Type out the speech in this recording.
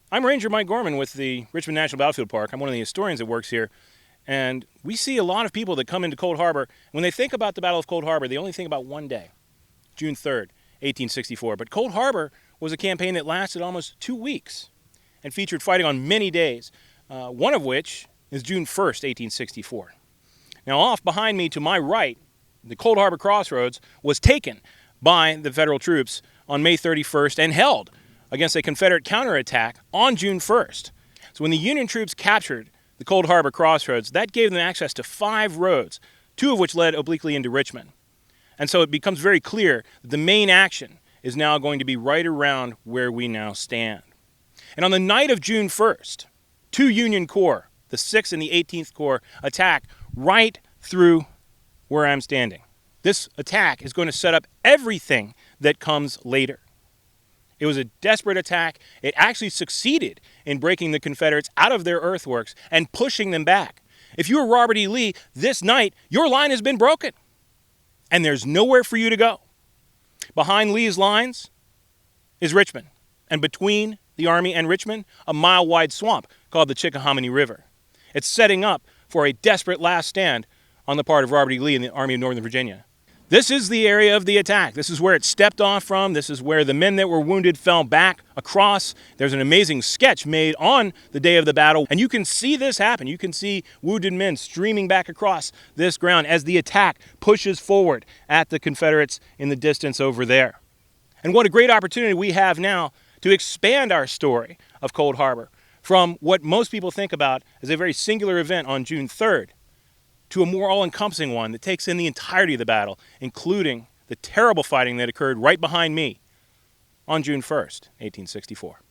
I'm Ranger Mike Gorman with the Richmond National Battlefield Park. I'm one of the historians that works here. And we see a lot of people that come into Cold Harbor. When they think about the Battle of Cold Harbor, they only think about one day, June 3rd, 1864. But Cold Harbor was a campaign that lasted almost 2 weeks and featured fighting on many days, one of which is June 1st, 1864. Now, off behind me to my right, the Cold Harbor Crossroads was taken by the Federal troops on May 31st and held against a Confederate counterattack on June 1st. So when the Union troops captured the Cold Harbor Crossroads, that gave them access to 5 roads, 2 of which led obliquely into Richmond. And so it becomes very clear that the main action is now going to be right around where we now stand. And on the night of June 1st, 2 Union Corps, the 6th and the 18th Corps, attack right through where I'm standing. This attack is going to set up everything that comes later. It was a desperate attack. It actually succeeded in breaking the Confederates out of their earthworks and pushing them back. If you were Robert E. Lee, this night, your line has been broken, and there's nowhere for you to go. Behind Lee's lines is Richmond, and between the Army and Richmond, a mile-wide swamp called the Chickahominy River. It's setting up for a desperate last stand on the part of Robert E. Lee and the Army of Northern Virginia. This is the area of the attack. This is where it stepped off from. This is where the men that were wounded fell back across. There's an amazing sketch made on the day of the battle, and you can see this happen. You can see wounded men streaming back across this ground as the attack pushes forward at the Confederates in the distance over there. And what a great opportunity we have now to expand our story of Cold Harbor from what most people think about as a very singular event on June 3rd to a more all-encompassing one that takes in the entirety of the battle, including the terrible fighting that occurred right behind me on June 1st, 1864.